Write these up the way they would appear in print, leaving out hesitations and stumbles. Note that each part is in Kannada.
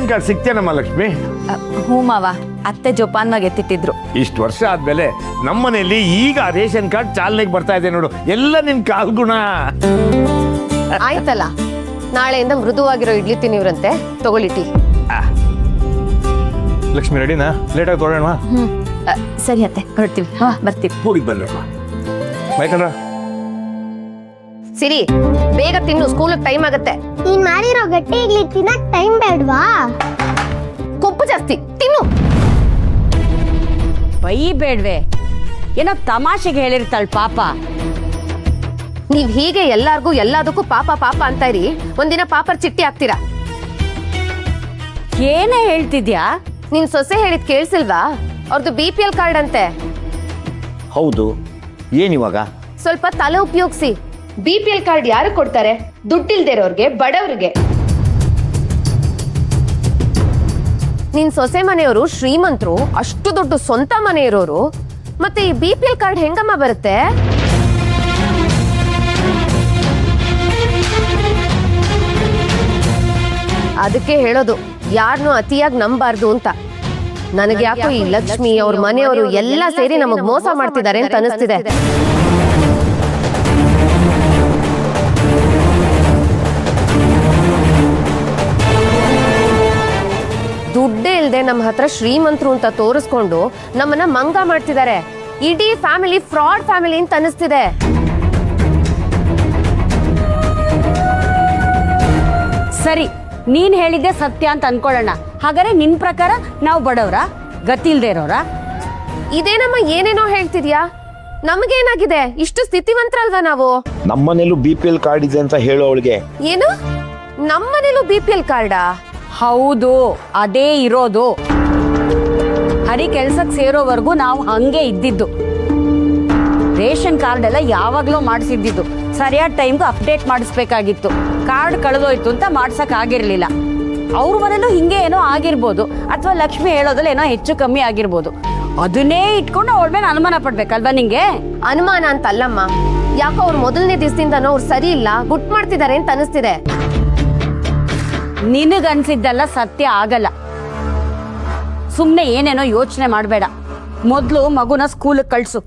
Ration card ಸಿಗ್ತೇನಮ್ಮ Lakshmi? ಹ್ಞೂ ಮಾವ, ಅತ್ತೆ ಜೋಪಾನ್ವಾಗಿ ಎತ್ತಿಟ್ಟಿದ್ರು. ಇಷ್ಟು ವರ್ಷ ಆದ್ಮೇಲೆ ನಮ್ಮನೇಲಿ ಈಗ ರೇಷನ್ ಕಾರ್ಡ್ ಚಾಲನೆಗೆ ಬರ್ತಾ ಇದೆ ನೋಡು. ಎಲ್ಲ ನಿನ್ ಕಾಲ್ಗುಣ. ಆಯ್ತಲ್ಲ, ನಾಳೆಯಿಂದ ಮೃದುವಾಗಿರೋ ಇಡ್ಲಿ ತಿನ್ನಿವ್ರಂತೆ, ತಗೊಳ್ಳಿ. ಲಕ್ಷ್ಮಿ ರೆಡಿನಾ? ಲೇಟಾಗಿ ತೊಗೊಳ್ಳೋಣ. ಸರಿ ಅತ್ತೆ, ಹೊರಡ್ತೀವಿ. ಬರ್ತೀವಿ. ಹೋಗಿದ್ ಬನ್ರಮ್ಮ. ಬೈಕಂದ್ರ ಸಿರಿ, ಬೇಗ ತಿನ್ನು, ಸ್ಕೂಲ್ ಟೈಮ್ ಆಗತ್ತೆ. ನೀನ್ ಮಾಡಿರೋ ಗಟ್ಟಿ ಇಡ್ಲಿ ತಿನ್ನಕ್ ಟೈಮ್ ಬೇಡ್ವಾ? ಕೊಬ್ಬು ಜಾಸ್ತಿ, ತಿನ್ನು. ಬೈ ಬೇಡ್ವೆ, ಏನೋ ತಮಾಷೆಗೆ ಹೇಳಿರ್ತಾಳ ಪಾಪ. ನೀವ್ ಹೀಗೆ ಎಲ್ಲಾರ್ಗೂ ಎಲ್ಲದಕ್ಕೂ ಪಾಪ ಪಾಪ ಅಂತ ಇರಿ, ಒಂದಿನ ಪಾಪರ್ ಚಿಟ್ಟಿ ಹಾಕ್ತೀರಾ. ಏನೇ ಹೇಳ್ತಿದ್ಯಾ? ನಿನ್ ಸೊಸೆ ಹೇಳಿದ್ ಕೇಳಿಸಿಲ್ವಾ? ಅವ್ರದ್ದು BPL ಕಾರ್ಡ್ ಅಂತೆ. ಹೌದು, ಏನಿವಾಗ? ಸ್ವಲ್ಪ ತಲೆ ಉಪಯೋಗಿಸಿ. BPL ಕಾರ್ಡ್ ಯಾರು ಕೊಡ್ತಾರೆ? ದುಡ್ಡಿಲ್ದಿರೋರ್ಗೆ, ಬಡವ್ರಿಗೆ. ನಿನ್ ಸೊಸೆ ಮನೆಯವರು ಶ್ರೀಮಂತರು, ಅಷ್ಟು ದೊಡ್ಡ ಸ್ವಂತ ಮನೆ ಇರೋರು, ಮತ್ತೆ ಈ BPL ಕಾರ್ಡ್ ಹೆಂಗಮ್ಮ ಬರುತ್ತೆ? ಅದಕ್ಕೆ ಹೇಳೋದು, ಯಾರನ್ನೂ ಅತಿಯಾಗಿ ನಂಬಾರ್ದು ಅಂತ. ನನಗೆ ಯಾಕೋ ಈ ಲಕ್ಷ್ಮಿ ಅವ್ರ ಮನೆಯವರು ಎಲ್ಲ ಸೇರಿ ನಮಗ್ ಮೋಸ ಮಾಡ್ತಿದ್ದಾರೆ ಅಂತ ಅನಿಸ್ತಿದೆ. ದುಡ್ಡೇ ಇಲ್ದೆ ನಮ್ಮ ಹತ್ರ ಶ್ರೀಮಂತರು ಅಂತ ತೋರಿಸ್ಕೊಂಡು ನಮ್ಮನ್ನ ಮಂಗ ಮಾಡ್ತಿದ್ದಾರೆ. ಇಡೀ ಫ್ಯಾಮಿಲಿ ಫ್ರಾಡ್ ಫ್ಯಾಮಿಲಿ ಅಂತ ಅನಿಸ್ತಿದೆ. ಸರಿ, ನೀನ್ ಹೇಳಿದ್ದೆ ಸತ್ಯ ಅಂತ ಅನ್ಕೊಳ್ಳೋಣ. ಹಾಗಾದ್ರೆ ನಿನ್ ಪ್ರಕಾರ ನಾವು ಬಡವ್ರ, ಗತಿ ಇಲ್ದೇ ಇರೋರ? ಇದೇನಮ್ಮ ಏನೇನೋ ಹೇಳ್ತಿದ್ಯಾ? ನಮಗೇನಾಗಿದೆ? ಇಷ್ಟು ಸ್ಥಿತಿವಂತರಲ್ವಾ ನಾವು? ನಮ್ಮನೇಲೂ BPL ಕಾರ್ಡ್ ಇದೆ ಅಂತ ಹೇಳೋ ಅವಳಿಗೆ. ಏನು? ನಮ್ಮನೇಲೂ BPL ಕಾರ್ಡಾ? ಹೌದು, ಅದೇ ಇರೋದು. ಹರಿ ಕೆಲ್ಸಕ್ಕೆ ಸೇರೋವರೆಗೂ ನಾವು ಹಂಗೆ ಇದ್ದಿದ್ದು. ರೇಷನ್ ಕಾರ್ಡ್ ಎಲ್ಲ ಯಾವಾಗ್ಲೂ ಮಾಡಿಸಿದ್ದು, ಸರಿಯಾದ ಟೈಮ್ಗೆ ಅಪ್ಡೇಟ್ ಮಾಡಿಸ್ಬೇಕಾಗಿತ್ತು. ಕಾರ್ಡ್ ಕಳೆದೋಯ್ತು ಅಂತ ಮಾಡ್ಸಕ್ ಆಗಿರ್ಲಿಲ್ಲ. ಅವ್ರ ಮನೇಲೂ ಹಿಂಗೆ ಏನೋ ಆಗಿರ್ಬೋದು, ಅಥವಾ ಲಕ್ಷ್ಮಿ ಹೇಳೋದ್ರಲ್ಲಿ ಏನೋ ಹೆಚ್ಚು ಕಮ್ಮಿ ಆಗಿರ್ಬೋದು. ಅದನ್ನೇ ಇಟ್ಕೊಂಡು ಅವಳ ಮೇಲೆ ಅನುಮಾನ ಪಡ್ಬೇಕಲ್ವಾ ನಿಂಗೆ? ಅನುಮಾನ ಅಂತ ಅಲ್ಲಮ್ಮ, ಯಾಕೋ ಅವ್ರು ಮೊದಲನೇ ದಿವಸದಿಂದನೂ ಅವ್ರು ಸರಿ ಇಲ್ಲ, ಗುಟ್ ಮಾಡ್ತಿದ್ದಾರೆ ಅಂತ ಅನಿಸ್ತಿದೆ. ನಿನಗನ್ಸಿದ್ದೆಲ್ಲ ಸತ್ಯ ಆಗಲ್ಲ. ಸುಮ್ನೆ ಏನೇನೋ ಯೋಚನೆ ಮಾಡಬೇಡ. ಮೊದಲು ಮಗುನ ಸ್ಕೂಲಿಗೆ ಕಳ್ಸು.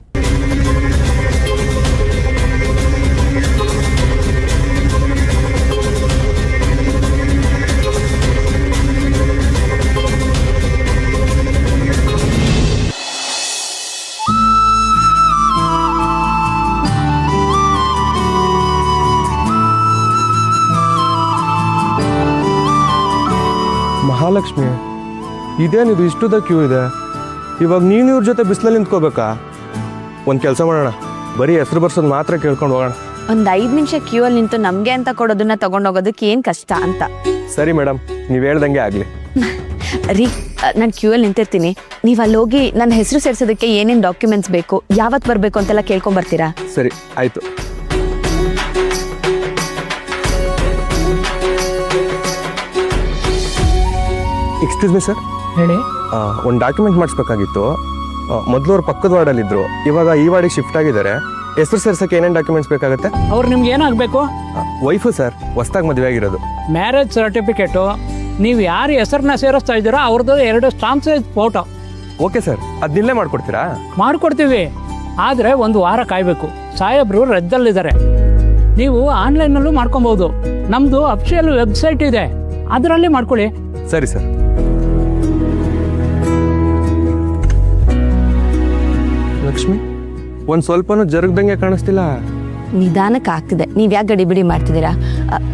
ಮಹಾಲಕ್ಷ್ಮಿ, ಇದೇನಿದು ಇಷ್ಟುದ ಕ್ಯೂ ಇದೆ? ಇವಾಗ ನೀನು ಇವ್ರ ಜೊತೆ ಬಿಸಿಲಲ್ಲಿ ನಿಂತ್ಕೋಬೇಕಾ? ಒಂದು ಕೆಲಸ ಮಾಡೋಣ, ಬರೀ ಹೆಸರು ಬರ್ಸೋದು ಮಾತ್ರ ಕೇಳ್ಕೊಂಡು ಹೋಗೋಣ. ಒಂದ್ 5 ನಿಮಿಷ ಕ್ಯೂ ಅಲ್ಲಿ ನಿಂತು ನಮ್ಗೆ ಅಂತ ಕೊಡೋದನ್ನ ತಗೊಂಡೋಗೋದಕ್ಕೆ ಏನ್ ಕಷ್ಟ ಅಂತ. ಸರಿ ಮೇಡಮ್, ನೀವು ಹೇಳ್ದಂಗೆ ಆಗಲಿ. ರೀ, ನಾನು ಕ್ಯೂ ಅಲ್ಲಿ ನಿಂತಿರ್ತೀನಿ, ನೀವು ಅಲ್ಲಿ ಹೋಗಿ ನನ್ನ ಹೆಸರು ಸೇರ್ಸೋದಕ್ಕೆ ಏನೇನು ಡಾಕ್ಯುಮೆಂಟ್ಸ್ ಬೇಕು, ಯಾವತ್ತು ಬರಬೇಕು ಅಂತೆಲ್ಲ ಕೇಳ್ಕೊಂಡ್ ಬರ್ತೀರಾ? ಸರಿ, ಆಯ್ತು. Excuse me sir. ಹೇಳಿ. ಒಂದು ಡಾಕ್ಯುಮೆಂಟ್ ಮಾಡಿಸ್ಬೇಕಾಗಿತ್ತು. ಮೊದಲು ಅವ್ರು ಪಕ್ಕದ ವಾರ್ಡಲ್ಲಿದ್ದರು, ಇವಾಗ ಈ ವಾರ್ಡಿಗೆ ಶಿಫ್ಟ್ ಆಗಿದ್ದಾರೆ. ಹೆಸರು ಸೇರ್ಸಕ್ಕೆ ಏನೇನು ಡಾಕ್ಯುಮೆಂಟ್ಸ್ ಬೇಕಾಗುತ್ತೆ? ಅವ್ರು ನಿಮ್ಗೆ ಏನಾಗಬೇಕು? ವೈಫು ಸರ್, ಹೊಸ್ದಾಗಿ ಮದುವೆ ಆಗಿರೋದು. ಮ್ಯಾರೇಜ್ ಸರ್ಟಿಫಿಕೇಟು, ನೀವು ಯಾರು ಹೆಸರನ್ನ ಸೇರಿಸ್ತಾ ಇದ್ದೀರೋ ಅವ್ರದ್ದು 2 stamp size photo. Okay sir, ಅದನ್ನೇ ಮಾಡ್ಕೊಡ್ತೀರಾ? ಮಾಡಿಕೊಡ್ತೀವಿ, ಆದರೆ 1 ವಾರ ಕಾಯಬೇಕು. ಸಾಹೇಬ್ರು ರದ್ದಲ್ಲಿದ್ದಾರೆ. ನೀವು ಆನ್ಲೈನಲ್ಲೂ ಮಾಡ್ಕೊಬೋದು. ನಮ್ಮದು ಅಫಿಷಿಯಲ್ ವೆಬ್ಸೈಟ್ ಇದೆ, ಅದರಲ್ಲಿ ಮಾಡ್ಕೊಳ್ಳಿ. ಸರಿ ಸರ್. ಲಕ್ಷ್ಮಿ, ಒಂದು ಸ್ವಲ್ಪನೂ ಜರುಗ್ದಂಗೆ ಕಾಣಿಸ್ತಿಲ್ಲ. ನಿಧಾನಕ್ಕೆ ಆಗ್ತಿದೆ, ನೀವ್ ಯಾಕೆ ಗಡಿಬಿಡಿ ಮಾಡ್ತಿದ್ದೀರಾ?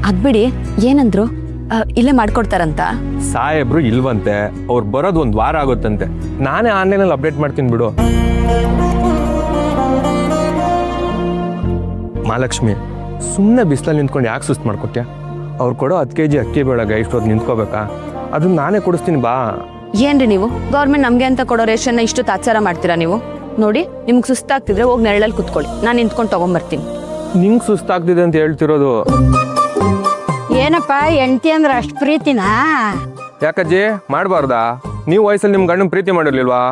ಅದ್ಬಿಡಿ, ಏನಂದ್ರು? ಇಲ್ಲೇ ಮಾಡ್ಕೊಡ್ತಾರಂತ. ಸಾಹೇಬ್ರು ಇಲ್ವಂತೆ, ಅವ್ರು ಬರೋದು 1 ವಾರ ಆಗುತ್ತಂತೆ. ನಾನೇ ಆನ್ಲೈನಲ್ಲಿ ಅಪ್ಡೇಟ್ ಮಾಡ್ತೀನಿ ಬಿಡು. ಮಹಾಲಕ್ಷ್ಮಿ, ಸುಮ್ಮನೆ ಬಿಸಿಲಲ್ಲಿ ನಿಂತ್ಕೊಂಡು ಯಾಕೆ ಸುಸ್ತು ಮಾಡ್ಕೊಟ್ಯಾ? ಅವ್ರು ಕೊಡೋ 10 kg ಅಕ್ಕಿ ಬೇಳಗ ಇಷ್ಟೊತ್ತು ನಿಂತ್ಕೋಬೇಕಾ? ಅದನ್ನ ನಾನೇ ಕೊಡಿಸ್ತೀನಿ ಬಾ. ಏನ್ರಿ ನೀವು ಗೌರ್ಮೆಂಟ್ ನಮ್ಗೆ ಅಂತ ಕೊಡೋ ರೇಷನ್ನ ಇಷ್ಟು ತಾತ್ಸಾರ ಮಾಡ್ತೀರಾ ನೀವು? ನೋಡಿ, ನಿಮ್ಗೆ ಸುಸ್ತಾಗ್ತಿದ್ರೆ ಹೋಗಿ ನೆರಳಲ್ಲಿ ಕುತ್ಕೊಳ್ಳಿ, ನಾನು ನಿಂತ್ಕೊಂಡು ತಗೊಂಡ್ಬರ್ತೀನಿ. ನಿಂಗೆ ಸುಸ್ತಾಗ್ತಿದೆ ಅಂತ ಹೇಳ್ತಿರೋದು? ಏನಪ್ಪ ಹೆಂಡತಿ ಅಂದ್ರೆ ಅಷ್ಟು ಪ್ರೀತಿನಾ? ಯಾಕಜ್ಜಿ ಮಾಡಬಾರ್ದಾ? ನೀವು ವಯಸ್ಸಲ್ಲಿ ನಿಮ್ಮ ಗಂಡನ ಪ್ರೀತಿ ಮಾಡಿರ್ಲಿಲ್ವಾ?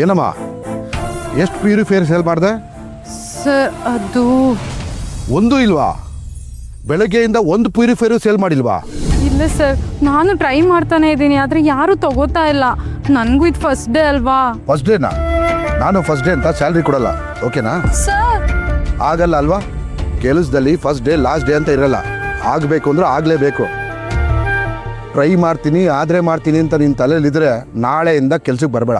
ಏನಮ್ಮ ಎಷ್ಟು ಪ್ಯೂರಿಫೈಯರ್ ಸೇಲ್ ಮಾಡಿದೆ? ಸರ್ ಅದು ಒಂದು ಇಲ್ವಾ? ಬೆಳಗ್ಗೆಯಿಂದ ಒಂದು ಪ್ಯೂರಿಫೈಯರ್ ಸೇಲ್ ಮಾಡಿಲ್ವಾ? ಇಲ್ಲ ಸರ್, ನಾನು ಟ್ರೈ ಮಾಡ್ತಾನೆ ಇದ್ದೀನಿ, ಆದರೆ ಯಾರೂ ತಗೋತಾ ಇಲ್ಲ. ನನಗೂ ಇದು ಫಸ್ಟ್ ಡೇ ಅಲ್ವಾ. ಫಸ್ಟ್ ಡೇನಾ? ನಾನು ಫಸ್ಟ್ ಡೇ ಅಂತ ಸ್ಯಾಲ್ರಿ ಕೊಡಲ್ಲ, ಓಕೆನಾ? ಸರ್ ಆಗಲ್ಲ ಅಲ್ವಾ? ಕೆಲಸದಲ್ಲಿ ಫಸ್ಟ್ ಡೇ ಲಾಸ್ಟ್ ಡೇ ಅಂತ ಇರಲ್ಲ. ಆಗಬೇಕು ಅಂದ್ರೆ ಆಗಲೇಬೇಕು. ಟ್ರೈ ಮಾಡ್ತೀನಿ ಆದರೆ ಮಾಡ್ತೀನಿ ಅಂತ ನಿನ್ನ ತಲೆಯಲ್ಲಿದ್ದರೆ ನಾಳೆಯಿಂದ ಕೆಲ್ಸಕ್ಕೆ ಬರಬೇಡ.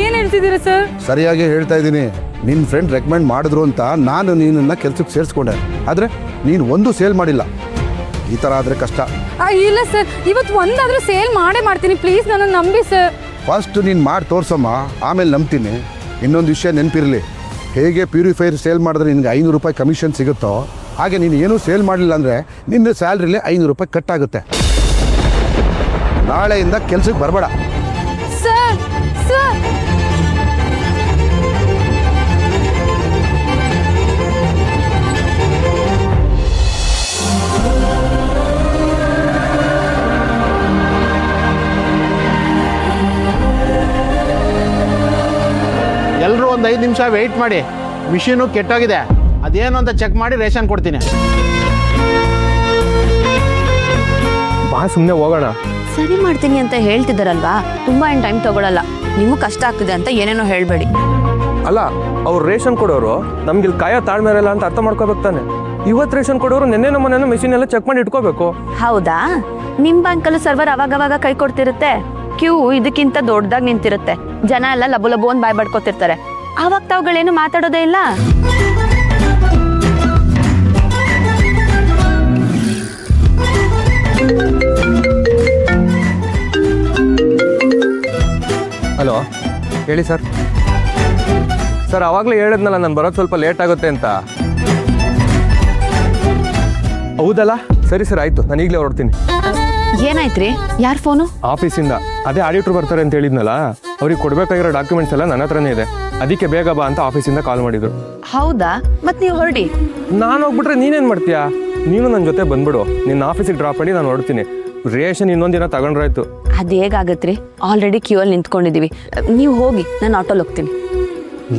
ಏನು ಹೇಳ್ತಿದ್ದೀರಾ ಸರ್? ಸರಿಯಾಗಿ ಹೇಳ್ತಾ ಇದ್ದೀನಿ. ನಿನ್ನ ಫ್ರೆಂಡ್ ರೆಕಮೆಂಡ್ ಮಾಡಿದ್ರು ಅಂತ ನಾನು ನಿನ್ನನ್ನು ಕೆಲ್ಸಕ್ಕೆ ಸೇರಿಸ್ಕೊಂಡೆ, ಆದರೆ ನೀನು ಒಂದು ಸೇಲ್ ಮಾಡಿಲ್ಲ. ಈ ಥರ ಆದರೆ ಕಷ್ಟ. ಇಲ್ಲ ಸರ್, ಇವತ್ತು ಒಂದಾದರೂ ಸೇಲ್ ಮಾಡೇ ಮಾಡ್ತೀನಿ, ಪ್ಲೀಸ್ ನನ್ನ ನಂಬಿ ಸರ್. ಫಸ್ಟ್ ನೀನು ಮಾಡಿ ತೋರ್ಸಮ್ಮ, ಆಮೇಲೆ ನಂಬ್ತೀನಿ. ಇನ್ನೊಂದು ವಿಷಯ ನೆನಪಿರಲಿ, ಹೇಗೆ ಪ್ಯೂರಿಫೈಯರ್ ಸೇಲ್ ಮಾಡಿದ್ರೆ ನಿನಗೆ 500 ರೂಪಾಯಿ ಕಮಿಷನ್ ಸಿಗುತ್ತೋ ಹಾಗೆ ನೀನು ಏನೂ ಸೇಲ್ ಮಾಡಲಿಲ್ಲ ಅಂದರೆ ನಿನ್ನ ಸ್ಯಾಲ್ರಿಲಿ 500 ರೂಪಾಯಿ ಕಟ್ ಆಗುತ್ತೆ. ನಾಳೆಯಿಂದ ಕೆಲ್ಸಕ್ಕೆ ಬರಬೇಡ. ಸರ್ ಸರ್ ಎಲ್ಲರೂ ಒಂದು 5 ನಿಮಿಷ ವೆಯ್ಟ್ ಮಾಡಿ, ಮಿಷಿನು ಕೆಟ್ಟೋಗಿದೆ, ಅದೇನು ಅಂತ ಚೆಕ್ ಮಾಡಿ ರೇಷನ್ ಕೊಡ್ತೀನಿ. ಬಾ ಸುಮ್ಮನೆ ಹೋಗೋಣ. ಸರಿ ಮಾಡ್ತೀನಿ ಅಂತ ಹೇಳ್ತಿದ್ದಾರಲ್ವಾ, ತುಂಬ ಏನು ಟೈಮ್ ತಗೊಳ್ಳಲ್ಲ. ನಿಮಗೂ ಕಷ್ಟ ಆಗ್ತಿದೆ ಅಂತ ಏನೇನೋ ಹೇಳಬೇಡಿ. ಅಲ್ಲ, ಅವ್ರು ರೇಷನ್ ಕೊಡೋರು ನಮ್ಗೆ ಇಲ್ಲಿ ಕಾಯೋ ತಾಳ್ಮೆ ಇರಲ್ಲ ಅಂತ ಅರ್ಥ ಮಾಡ್ಕೋಬೇಕು ತಾನೆ. ಇವತ್ತು ರೇಷನ್ ಕೊಡೋರು ನೆನ್ನೆ ನಮ್ಮನೆಯನ್ನು ಮಿಷಿನ್ ಎಲ್ಲ ಚೆಕ್ ಮಾಡಿ ಇಟ್ಕೋಬೇಕು. ಹೌದಾ? ನಿಮ್ಮ ಬ್ಯಾಂಕಲ್ಲೂ ಸರ್ವರ್ ಅವಾಗವಾಗ ಕೈ ಕೊಡ್ತಿರುತ್ತೆ, ಕ್ಯೂ ಇದಕ್ಕಿಂತ ದೊಡ್ಡದಾಗಿ ನಿಂತಿರುತ್ತೆ, ಜನ ಎಲ್ಲ ಲಬು ಲಬು ಅಂತ ಬಾಯ್ ಬಡ್ಕೋತಿರ್ತಾರೆ. ಆವಾಗ ತಾವುಗಳೇನು ಮಾತಾಡೋದೇ ಇಲ್ಲ. ಹಲೋ, ಹೇಳಿ ಸರ್. ಸರ್ ಆವಾಗಲೇ ಹೇಳಿದ್ನಲ್ಲ ನಾನು ಬರೋದು ಸ್ವಲ್ಪ ಲೇಟ್ ಆಗುತ್ತೆ ಅಂತ. ಹೌದಲ್ಲ, ಸರಿ ಸರ್ ಆಯಿತು, ನಾನು ಈಗಲೇ ಹೊರಡ್ತೀನಿ. ಏನಾಯ್ತ್ರಿ? ಯಾರ ಫೋನು? ಆಫೀಸಿಂದ ಅದೇ ಆಡಿಟ್ರು ಬರ್ತಾರೆ ಅಂತ ಹೇಳಿದ್ನಲ್ಲ, ಅವ್ರಿಗೆ ಕೊಡಬೇಕಾಗಿರೋ ಡಾಕ್ಯುಮೆಂಟ್ಸ್ ಎಲ್ಲ ನನ್ನ ಹತ್ರನೇ ಇದೆ, ಅದಕ್ಕೆ ಬೇಗ ಬಾ ಅಂತ ಆಫೀಸಿಂದ ಕಾಲ್ ಮಾಡಿದ್ರು. ಹೌದಾ? ಮತ್ತೆ ನೀವು ಹೊರಡಿ. ನಾನು ಹೋಗ್ಬಿಟ್ರೆ ನೀನೇನು ಮಾಡ್ತೀಯಾ? ನೀನು ನನ್ನ ಜೊತೆ ಬಂದ್ಬಿಡು, ನಿನ್ನ ಆಫೀಸಿಗೆ ಡ್ರಾಪ್ ಮಾಡಿ ನಾನು ಹೊರಡ್ತೀನಿ. ರೇಷನ್ ಇನ್ನೊಂದಿನ ತಗೊಂಡ್ರಾಯ್ತು. ಅದು ಹೇಗಾಗತ್ರಿ? ಆಲ್ರೆಡಿ ಕ್ಯೂ ಅಲ್ಲಿ ನಿಂತ್ಕೊಂಡಿದ್ದೀವಿ. ನೀವು ಹೋಗಿ, ನಾನು ಆಟೋಲ್ಲಿ ಹೋಗ್ತೀನಿ.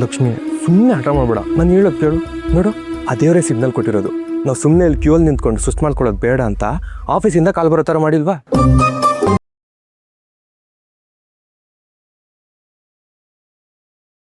ಲಕ್ಷ್ಮಿ, ಸುಮ್ಮನೆ ಹಠ ಮಾಡ್ಬೇಡ, ನಾನು ಹೇಳೋದು ಕೇಳು. ನೋಡು, ಅದೇವರೇ ಸಿಗ್ನಲ್ ಕೊಟ್ಟಿರೋದು. ನಾವು ಸುಮ್ಮನೆ ಇಲ್ಲಿ ಕ್ಯೂ ಅಲ್ಲಿ ನಿಂತ್ಕೊಂಡು ಸುಸ್ತು ಮಾಡ್ಕೊಳ್ಳೋದು ಬೇಡ ಅಂತ ಆಫೀಸಿಂದ ಕಾಲ್ ಬರೋ ಥರ ಮಾಡಿಲ್ವಾ?